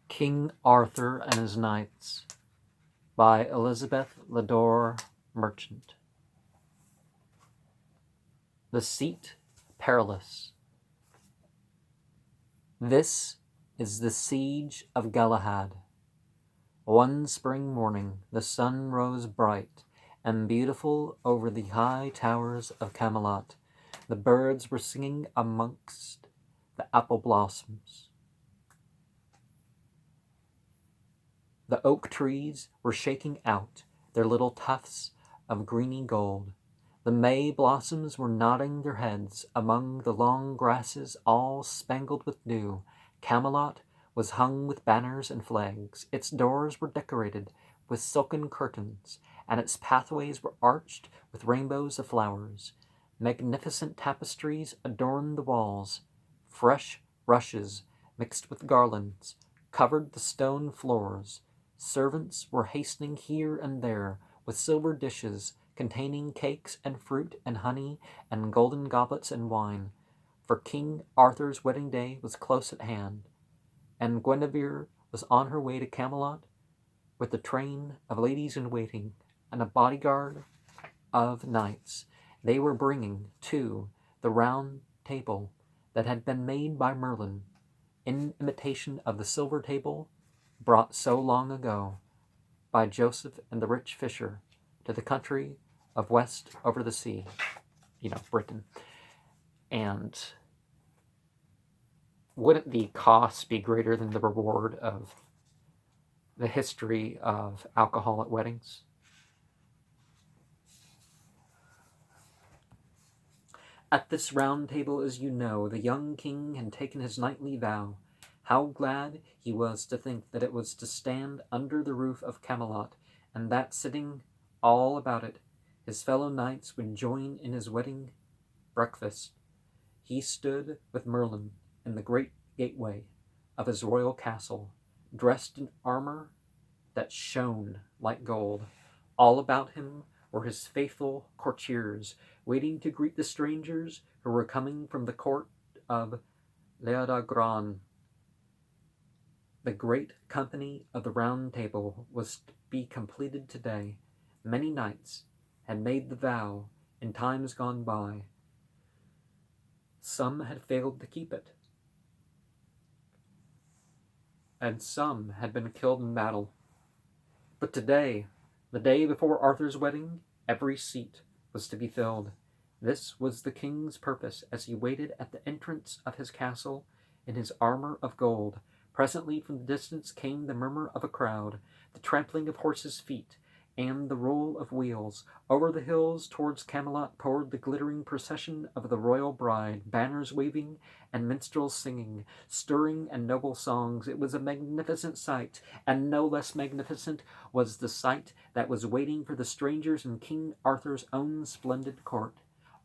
King Arthur and His Knights by Elizabeth Lodor Merchant. The Seat, Perilous. This is the siege of Galahad. One spring morning the sun rose bright and beautiful over the high towers of Camelot. The birds were singing amongst the apple blossoms. The oak trees were shaking out their little tufts of greeny gold. The May blossoms were nodding their heads among the long grasses all spangled with dew. Camelot was hung with banners and flags. Its doors were decorated with silken curtains, and its pathways were arched with rainbows of flowers. Magnificent tapestries adorned the walls. Fresh rushes mixed with garlands covered the stone floors. Servants were hastening here and there with silver dishes containing cakes and fruit and honey and golden goblets and wine, for King Arthur's wedding day was close at hand, and Guinevere was on her way to Camelot with a train of ladies in waiting and a bodyguard of knights. They were bringing, too, the round table that had been made by Merlin, in imitation of the silver table brought so long ago by Joseph and the rich fisher to the country of west over the sea, Britain. And wouldn't the cost be greater than the reward of the history of alcohol at weddings? At this round table, as you know, the young king had taken his knightly vow. How glad he was to think that it was to stand under the roof of Camelot, and that sitting all about it, his fellow knights would join in his wedding breakfast. He stood with Merlin in the great gateway of his royal castle, dressed in armor that shone like gold. All about him were his faithful courtiers, waiting to greet the strangers who were coming from the court of Lodor. The great company of the Round Table was to be completed today. Many knights had made the vow in times gone by. Some had failed to keep it, and some had been killed in battle. But today, the day before Arthur's wedding, every seat was to be filled. This was the king's purpose as he waited at the entrance of his castle in his armor of gold. Presently from the distance came the murmur of a crowd, the trampling of horses' feet, and the roll of wheels. Over the hills towards Camelot poured the glittering procession of the royal bride, banners waving and minstrels singing, stirring and noble songs. It was a magnificent sight, and no less magnificent was the sight that was waiting for the strangers in King Arthur's own splendid court.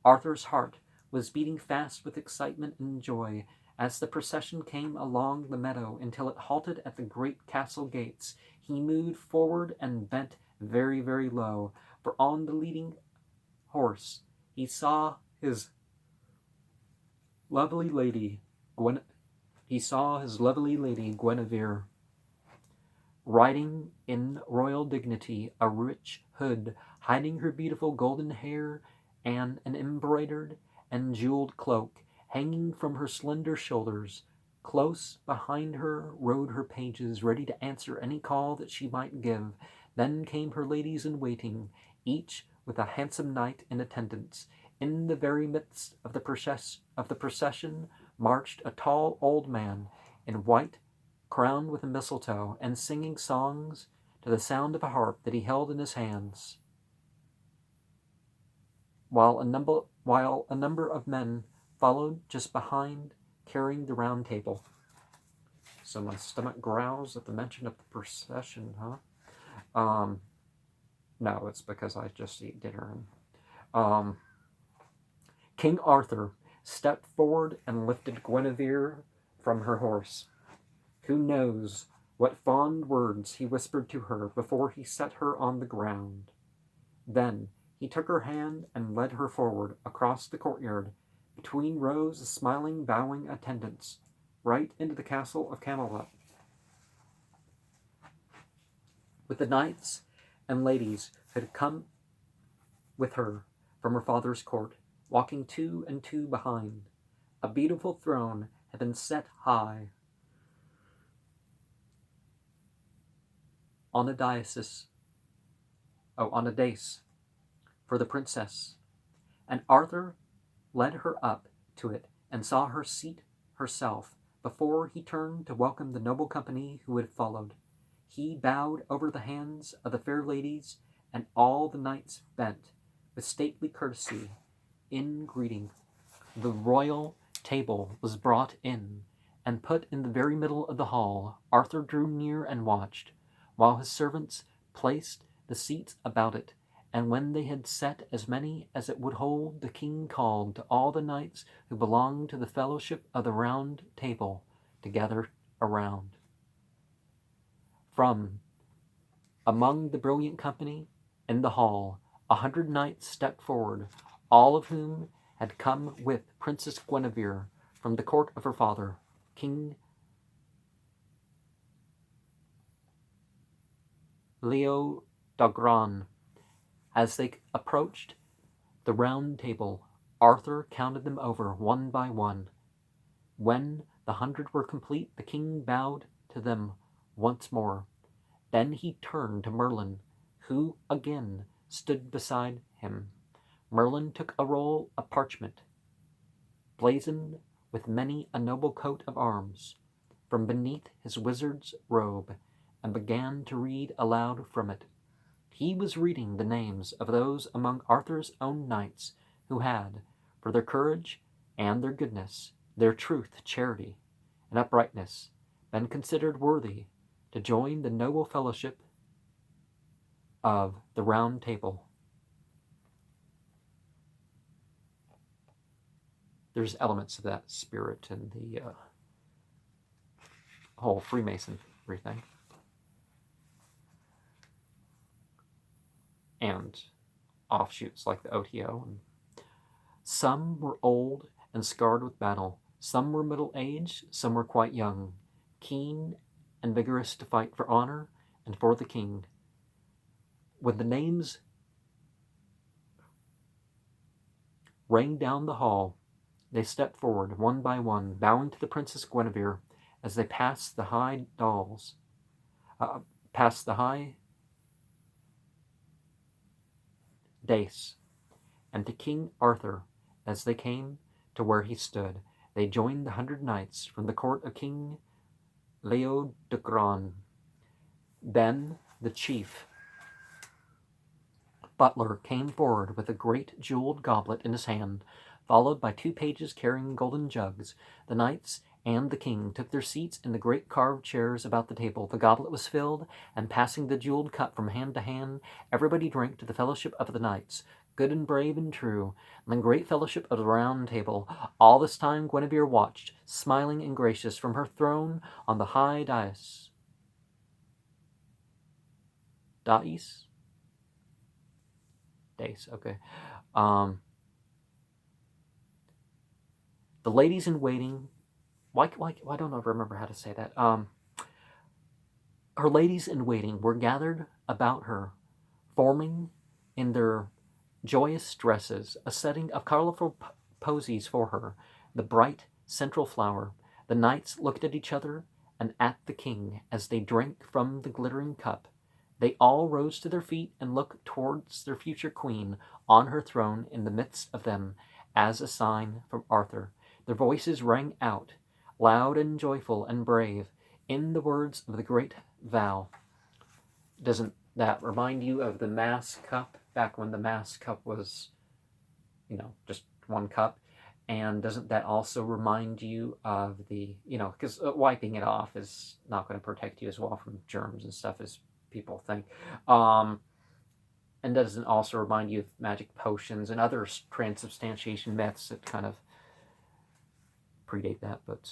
Arthur's heart was beating fast with excitement and joy as the procession came along the meadow until it halted at the great castle gates. He moved forward and bent very, very low, for on the leading horse he saw his lovely lady Guinevere, riding in royal dignity, a rich hood hiding her beautiful golden hair, and an embroidered and jeweled cloak hanging from her slender shoulders. Close behind her rode her pages, ready to answer any call that she might give. Then came her ladies in waiting, each with a handsome knight in attendance. In the very midst of the procession marched a tall old man in white, crowned with a mistletoe, and singing songs to the sound of a harp that he held in his hands, while a number of men followed just behind, carrying the round table. So my stomach growls at the mention of the procession, huh? No, it's because I just ate dinner. King Arthur stepped forward and lifted Guinevere from her horse. Who knows what fond words he whispered to her before he set her on the ground. Then he took her hand and led her forward across the courtyard, between rows of smiling, bowing attendants, right into the castle of Camelot. with the knights and ladies who had come with her from her father's court, walking two and two behind. A beautiful throne had been set high on a dais for the princess, and Arthur led her up to it and saw her seat herself before he turned to welcome the noble company who had followed. He bowed over the hands of the fair ladies, and all the knights bent with stately courtesy in greeting. The royal table was brought in and put in the very middle of the hall. Arthur drew near and watched, while his servants placed the seats about it, and when they had set as many as it would hold, the king called to all the knights who belonged to the fellowship of the Round Table to gather around. From among the brilliant company in the hall, 100 knights stepped forward, all of whom had come with Princess Guinevere from the court of her father, King Lodor. As they approached the Round Table, Arthur counted them over one by one. When the 100 were complete, the king bowed to them once more. Then he turned to Merlin, who again stood beside him. Merlin took a roll of parchment, blazoned with many a noble coat of arms, from beneath his wizard's robe, and began to read aloud from it. He was reading the names of those among Arthur's own knights who had, for their courage and their goodness, their truth, charity, and uprightness, been considered worthy to join the noble fellowship of the Round Table. There's elements of that spirit in the whole Freemasonry thing. And offshoots like the OTO. And some were old and scarred with battle. Some were middle-aged, some were quite young, keen and vigorous to fight for honor and for the king. When the names rang down the hall, they stepped forward one by one, bowing to the Princess Guinevere as they passed the high dais, and to King Arthur as they came to where he stood. They joined the 100 knights from the court of King Lodor. Then the chief butler came forward with a great jeweled goblet in his hand, followed by 2 pages carrying golden jugs. The knights and the king took their seats in the great carved chairs about the table. The goblet was filled, and passing the jeweled cup from hand to hand, everybody drank to the fellowship of the knights, good and brave and true, and the great fellowship of the Round Table. All this time Guinevere watched, smiling and gracious, from her throne on the high dais. Dais, okay. The ladies in waiting, why don't I remember how to say that? Her ladies in waiting were gathered about her, forming in their joyous dresses a setting of colorful posies for her, the bright central flower. The knights looked at each other and at the king as they drank from the glittering cup. They all rose to their feet and looked towards their future queen on her throne in the midst of them as a sign from Arthur. Their voices rang out, loud and joyful and brave, in the words of the great vow. Doesn't that remind you of the Mass cup, back when the Mass cup was, just one cup? And doesn't that also remind you of the, because wiping it off is not going to protect you as well from germs and stuff as people think. And doesn't also remind you of magic potions and other transubstantiation myths that kind of predate that, but,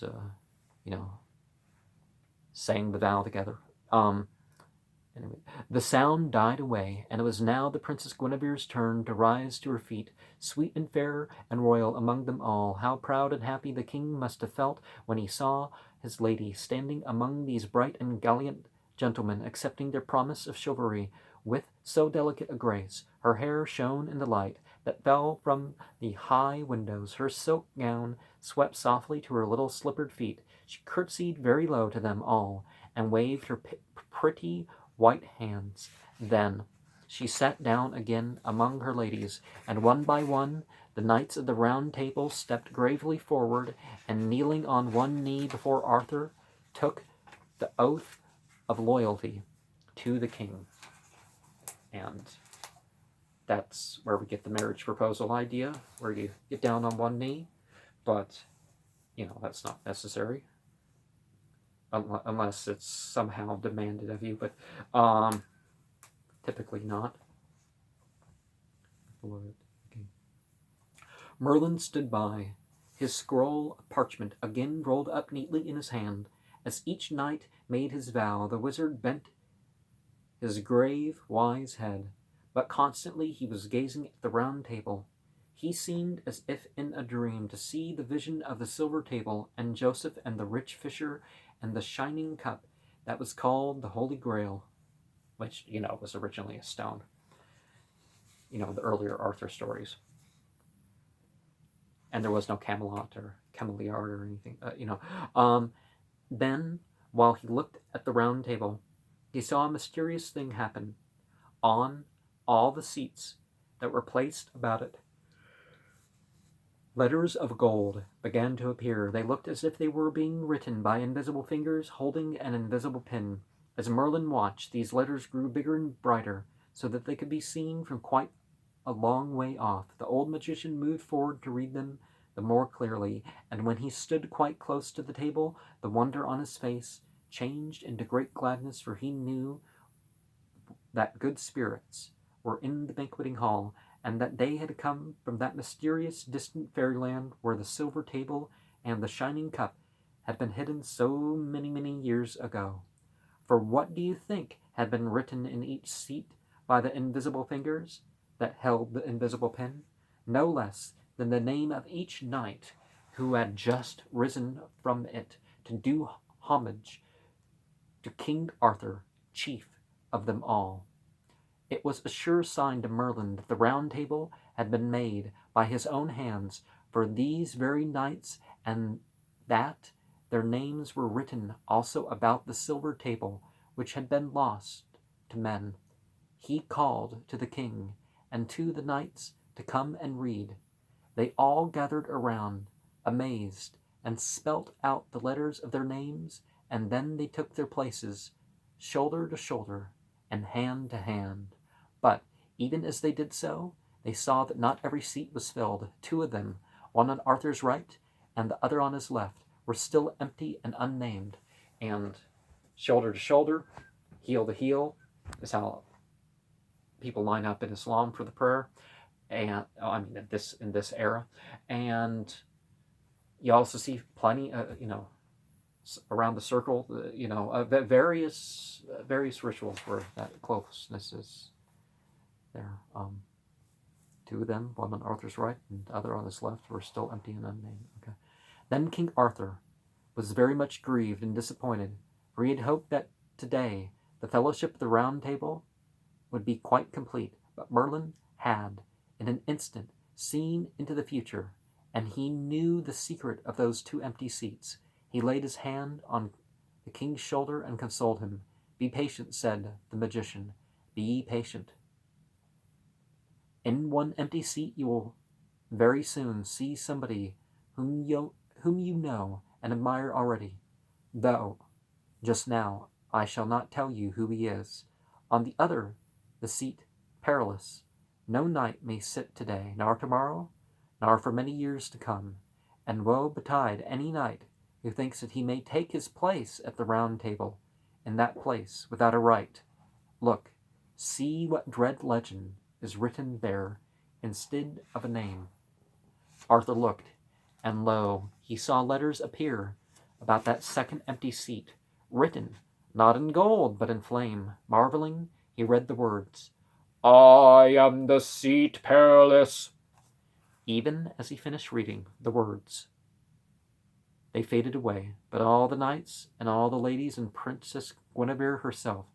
saying the vow together. Anyway, the sound died away, and it was now the Princess Guinevere's turn to rise to her feet, sweet and fair and royal among them all. How proud and happy the king must have felt when he saw his lady standing among these bright and gallant gentlemen, accepting their promise of chivalry with so delicate a grace. Her hair shone in the light that fell from the high windows. Her silk gown swept softly to her little slippered feet. She curtsied very low to them all, and waved her pretty white hands. Then she sat down again among her ladies, and one by one the knights of the Round Table stepped gravely forward, and kneeling on one knee before Arthur, took the oath of loyalty to the king. And that's where we get the marriage proposal idea, where you get down on one knee, but, that's not necessary, unless it's somehow demanded of you, but typically not. Merlin stood by, his scroll of parchment again rolled up neatly in his hand. As each knight made his vow, the wizard bent his grave, wise head, but constantly he was gazing at the Round Table. He seemed as if in a dream to see the vision of the silver table, and Joseph and the rich fisher, and the shining cup that was called the Holy Grail, which, was originally a stone. The earlier Arthur stories. And there was no Camelot or Cameliard or anything, Then, while he looked at the Round Table, he saw a mysterious thing happen. On all the seats that were placed about it, letters of gold began to appear. They looked as if they were being written by invisible fingers holding an invisible pen. As Merlin watched, these letters grew bigger and brighter, so that they could be seen from quite a long way off. The old magician moved forward to read them the more clearly, and when he stood quite close to the table, the wonder on his face changed into great gladness, for he knew that good spirits were in the banqueting hall, and that they had come from that mysterious distant fairyland where the silver table and the shining cup had been hidden so many, many years ago. For what do you think had been written in each seat by the invisible fingers that held the invisible pen? No less than the name of each knight who had just risen from it to do homage to King Arthur, chief of them all. It was a sure sign to Merlin that the Round Table had been made by his own hands for these very knights, and that their names were written also about the silver table which had been lost to men. He called to the king and to the knights to come and read. They all gathered around, amazed, and spelt out the letters of their names, and then they took their places, shoulder to shoulder and hand to hand. But even as they did so, they saw that not every seat was filled. Two of them, one on Arthur's right and the other on his left, were still empty and unnamed. And shoulder to shoulder, heel to heel, is how people line up in Islam for the prayer, and in this era. And you also see plenty, around the circle, various rituals where that closeness is there. Two of them, one on Arthur's right and the other on his left, were still empty and unnamed. Okay. Then King Arthur was very much grieved and disappointed, for he had hoped that today the fellowship of the Round Table would be quite complete. But Merlin had, in an instant, seen into the future, and he knew the secret of those two empty seats. He laid his hand on the king's shoulder and consoled him. "Be patient," said the magician. "Be patient. In one empty seat you will very soon see somebody whom you know and admire already, though just now I shall not tell you who he is. On the other, the seat Perilous, no knight may sit today, nor tomorrow, nor for many years to come, and woe betide any knight who thinks that he may take his place at the Round Table in that place without a right. Look, see what dread legend is written there instead of a name." Arthur looked, and lo, he saw letters appear about that second empty seat, written not in gold but in flame. Marveling, he read the words, "I am the seat Perilous." Even as he finished reading the words, they faded away, but all the knights and all the ladies and Guinevere herself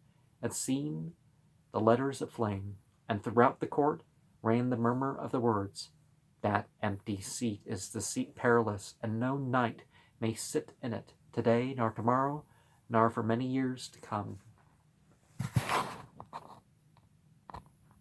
had seen the letters of flame, and throughout the court ran the murmur of the words, "That empty seat is the seat Perilous, and no knight may sit in it, today, nor tomorrow, nor for many years to come."